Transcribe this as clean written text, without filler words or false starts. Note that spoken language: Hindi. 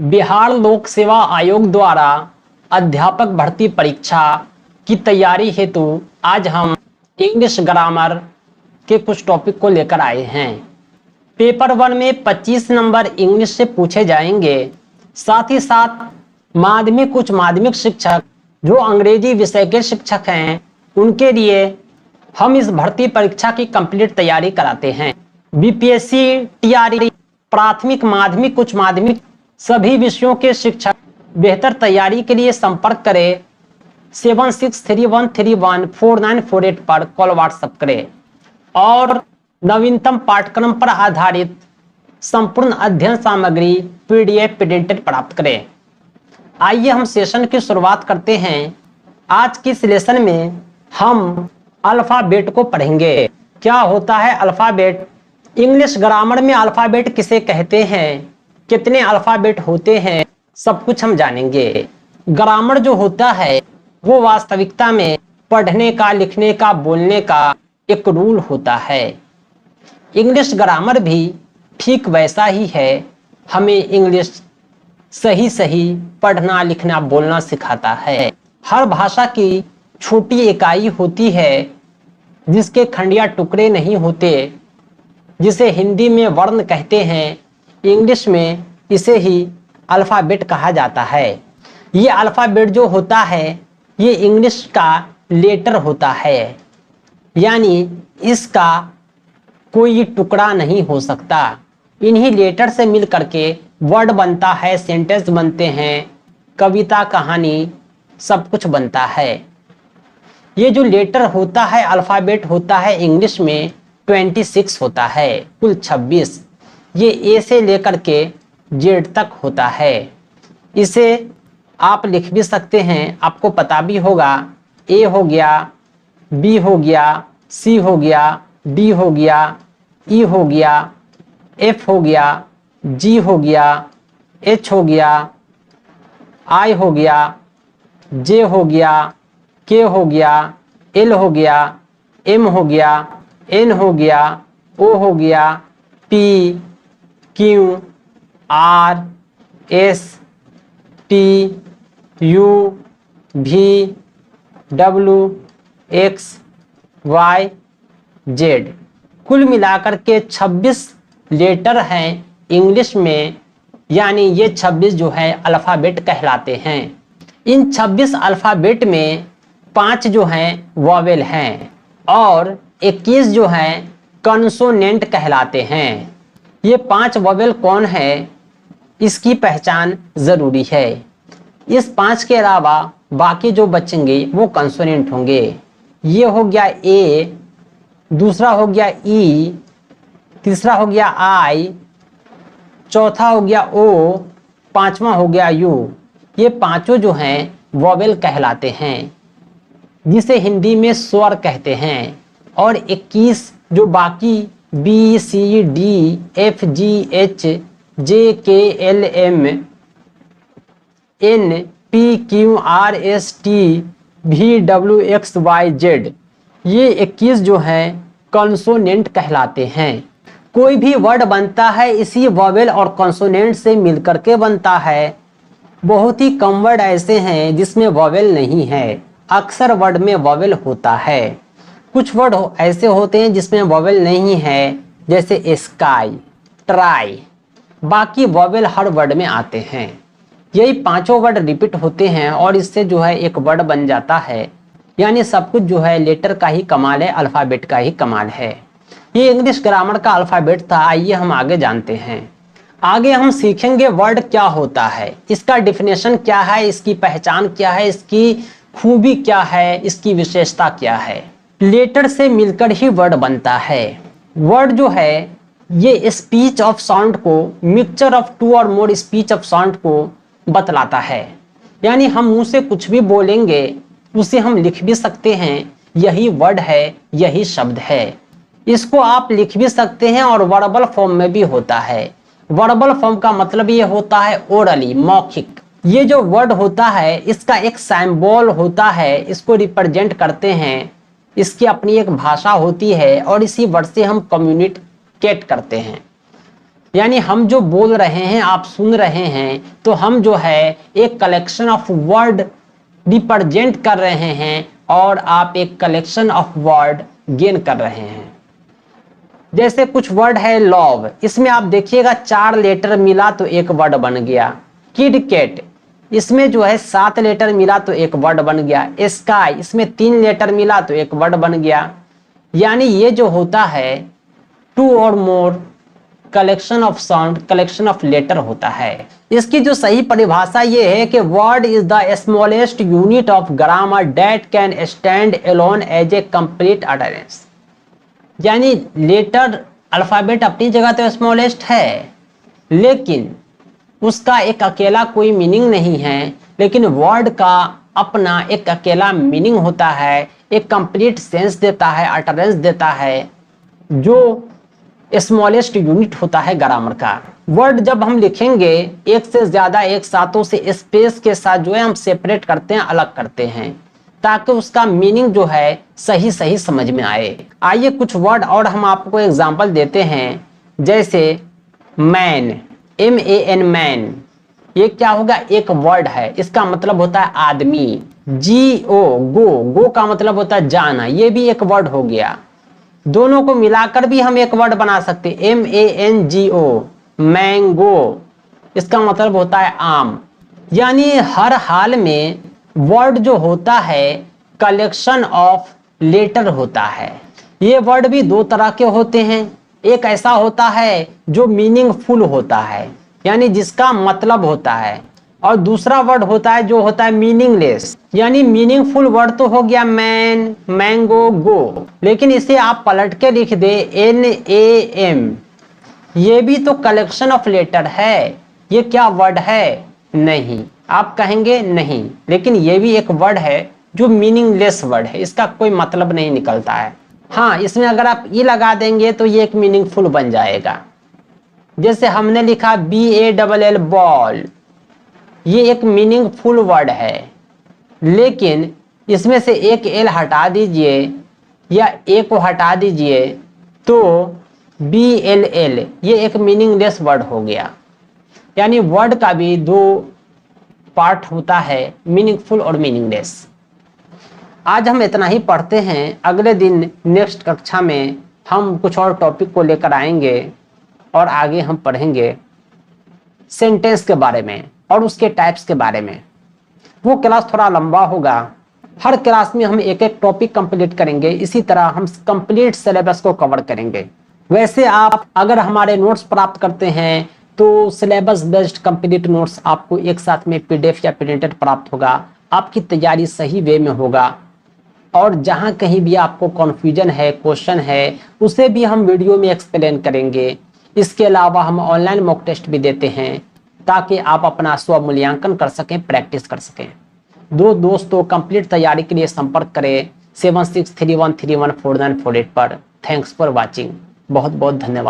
बिहार लोक सेवा आयोग द्वारा अध्यापक भर्ती परीक्षा की तैयारी हेतु आज हम इंग्लिश ग्रामर के कुछ टॉपिक को लेकर आए हैं। पेपर 1 में 25 नंबर इंग्लिश से पूछे जाएंगे। साथ ही साथ माध्यमिक उच्च माध्यमिक शिक्षक जो अंग्रेजी विषय के शिक्षक हैं उनके लिए हम इस भर्ती परीक्षा की कंप्लीट तैयारी कराते हैं। बीपीएससी, टीआरई, प्राथमिक माध्यमिक उच्च माध्यमिक सभी विषयों के शिक्षक बेहतर तैयारी के लिए संपर्क करें 7631314948 पर कॉल व्हाट्सएप करें और नवीनतम पाठ्यक्रम पर आधारित संपूर्ण अध्ययन सामग्री पीडीएफ प्रिंटेड प्राप्त करें। आइए हम सेशन की शुरुआत करते हैं। आज की सेशन में हम अल्फाबेट को पढ़ेंगे। क्या होता है अल्फाबेट? इंग्लिश ग्रामर में अल्फाबेट किसे कहते हैं, कितने अल्फाबेट होते हैं, सब कुछ हम जानेंगे। ग्रामर जो होता है वो वास्तविकता में पढ़ने का, लिखने का, बोलने का एक रूल होता है। इंग्लिश ग्रामर भी ठीक वैसा ही है, हमें इंग्लिश सही पढ़ना, लिखना, बोलना सिखाता है। हर भाषा की छोटी इकाई होती है जिसके खंडिया टुकड़े नहीं होते, जिसे हिंदी में वर्ण कहते हैं, इंग्लिश में इसे ही अल्फाबेट कहा जाता है। ये अल्फाबेट जो होता है ये इंग्लिश का लेटर होता है, यानी इसका कोई टुकड़ा नहीं हो सकता। इन्हीं लेटर से मिल करके वर्ड बनता है, सेंटेंस बनते हैं, कविता, कहानी, सब कुछ बनता है। ये जो लेटर होता है, अल्फाबेट होता है, इंग्लिश में 26 होता है, कुल 26। ये ए से लेकर के जेड तक होता है। इसे आप लिख भी सकते हैं, आपको पता भी होगा। ए हो गया, बी हो गया, सी हो गया, डी हो गया, ई हो गया, एफ हो गया, जी हो गया, एच हो गया, आई हो गया, जे हो गया, के हो गया, एल हो गया, एम हो गया, एन हो गया, ओ हो गया, P, Q, R, S, T, U, V, W, X, Y, Z. कुल मिलाकर के 26 लेटर हैं इंग्लिश में, यानी ये 26 जो है अल्फ़ाबेट कहलाते हैं। इन 26 अल्फ़ाबेट में 5 जो हैं वॉवेल हैं और 21 जो हैं कंसोनेंट कहलाते हैं। ये 5 वॉवेल कौन है, इसकी पहचान ज़रूरी है। इस 5 के अलावा बाकी जो बचेंगे वो कंसोनेंट होंगे। ये हो गया ए, दूसरा हो गया ई, तीसरा हो गया आई, चौथा हो गया ओ, पांचवा हो गया यू। ये पांचों जो हैं वॉवेल कहलाते हैं, जिसे हिंदी में स्वर कहते हैं। और 21 जो बाकी B, C, D, F, G, H, J, K, L, M, N, P, Q, R, S, T, V, W, X, Y, Z, ये 21 जो हैं कंसोनेंट कहलाते हैं। कोई भी वर्ड बनता है इसी वॉवेल और कंसोनेंट से मिलकर के बनता है। बहुत ही कम वर्ड ऐसे हैं जिसमें वॉवेल नहीं है, अक्सर वर्ड में वॉवेल होता है। कुछ वर्ड ऐसे होते हैं जिसमें वॉवेल नहीं है, जैसे स्काई, ट्राई, बाकी वॉवेल हर वर्ड में आते हैं। यही 5 वर्ड रिपीट होते हैं और इससे जो है एक वर्ड बन जाता है। यानी सब कुछ जो है लेटर का ही कमाल है, अल्फ़ाबेट का ही कमाल है। ये इंग्लिश ग्रामर का अल्फ़ाबेट था। आइए हम आगे जानते हैं। आगे हम सीखेंगे वर्ड क्या होता है, इसका डिफिनेशन क्या है, इसकी पहचान क्या है, इसकी खूबी क्या है, इसकी विशेषता क्या है। लेटर से मिलकर ही वर्ड बनता है। वर्ड जो है ये स्पीच ऑफ साउंड को, मिक्सचर ऑफ 2 और मोर स्पीच ऑफ साउंड को बतलाता है। यानी हम मुंह से कुछ भी बोलेंगे उसे हम लिख भी सकते हैं, यही वर्ड है, यही शब्द है। इसको आप लिख भी सकते हैं और वर्बल फॉर्म में भी होता है। वर्बल फॉर्म का मतलब ये होता है ओरली, मौखिक। ये जो वर्ड होता है इसका एक सिंबल होता है, इसको रिप्रेजेंट करते हैं, इसकी अपनी एक भाषा होती है और इसी वर्ड से हम कम्युनिकेट करते हैं। यानी हम जो बोल रहे हैं, आप सुन रहे हैं, तो हम जो है एक कलेक्शन ऑफ वर्ड रिप्रेजेंट कर रहे हैं और आप एक कलेक्शन ऑफ वर्ड गेन कर रहे हैं। जैसे कुछ वर्ड है लव, इसमें आप देखिएगा 4 लेटर मिला तो एक वर्ड बन गया। किड कैट, इसमें जो है 7 लेटर मिला तो एक वर्ड बन गया। स्काई, इसमें 3 लेटर मिला तो एक वर्ड बन गया। यानी ये जो होता है 2 और more collection of sound, collection of letter होता है। इसकी जो सही परिभाषा ये है कि word is the smallest unit of grammar that can stand alone as a complete utterance. यानी लेटर अल्फाबेट अपनी जगह तो स्मॉलेस्ट है, लेकिन उसका एक अकेला कोई मीनिंग नहीं है, लेकिन वर्ड का अपना एक अकेला मीनिंग होता है, एक कंप्लीट सेंस देता है, अटरेंस देता है, जो स्मॉलेस्ट यूनिट होता है ग्रामर का। वर्ड जब हम लिखेंगे एक से ज्यादा एक साथों से स्पेस के साथ जो है हम सेपरेट करते हैं, अलग करते हैं, ताकि उसका मीनिंग जो है सही सही समझ में आए। आइए कुछ वर्ड और हम आपको एग्जांपल देते हैं। जैसे मैन, MAN मैन, ये क्या होगा, एक वर्ड है, इसका मतलब होता है आदमी। GO गो, गो का मतलब होता है जाना, ये भी एक वर्ड हो गया। दोनों को मिलाकर भी हम एक वर्ड बना सकते हैं, MANGO मैंगो, इसका मतलब होता है आम। यानी हर हाल में वर्ड जो होता है कलेक्शन ऑफ लेटर होता है। ये वर्ड भी 2 तरह के होते हैं। एक ऐसा होता है जो मीनिंगफुल होता है, यानी जिसका मतलब होता है, और दूसरा वर्ड होता है जो होता है मीनिंगलेस। यानी मीनिंगफुल वर्ड तो हो गया मैन, मैंगो, गो, लेकिन इसे आप पलट के लिख दे NAM, ये भी तो कलेक्शन ऑफ लेटर है, ये क्या वर्ड है? नहीं। आप कहेंगे नहीं, लेकिन ये भी एक वर्ड है जो मीनिंगलेस वर्ड है, इसका कोई मतलब नहीं निकलता है। हाँ, इसमें अगर आप ई लगा देंगे तो ये एक मीनिंगफुल बन जाएगा। जैसे हमने लिखा BALL बॉल, ये एक मीनिंगफुल वर्ड है, लेकिन इसमें से एक एल हटा दीजिए या ए को हटा दीजिए तो BLL, ये एक मीनिंगलेस वर्ड हो गया। यानी वर्ड का भी 2 पार्ट होता है, मीनिंगफुल और मीनिंगलेस। आज हम इतना ही पढ़ते हैं, अगले दिन नेक्स्ट कक्षा में हम कुछ और टॉपिक को लेकर आएंगे और आगे हम पढ़ेंगे सेंटेंस के बारे में और उसके टाइप्स के बारे में। वो क्लास थोड़ा लंबा होगा, हर क्लास में हम एक एक टॉपिक कंप्लीट करेंगे, इसी तरह हम कंप्लीट सिलेबस को कवर करेंगे। वैसे आप अगर हमारे नोट्स प्राप्त करते हैं तो सिलेबस बेस्ड कंप्लीट नोट्स आपको एक साथ में PDF या प्रिंटेड प्राप्त होगा। आपकी तैयारी सही वे में होगा, और जहां कहीं भी आपको कन्फ्यूजन है, क्वेश्चन है, उसे भी हम वीडियो में एक्सप्लेन करेंगे। इसके अलावा हम ऑनलाइन मॉक टेस्ट भी देते हैं ताकि आप अपना स्व मूल्यांकन कर सकें, प्रैक्टिस कर सकें। दोस्तों कंप्लीट तैयारी के लिए संपर्क करें 7631314948 पर। थैंक्स फॉर वॉचिंग, बहुत बहुत धन्यवाद।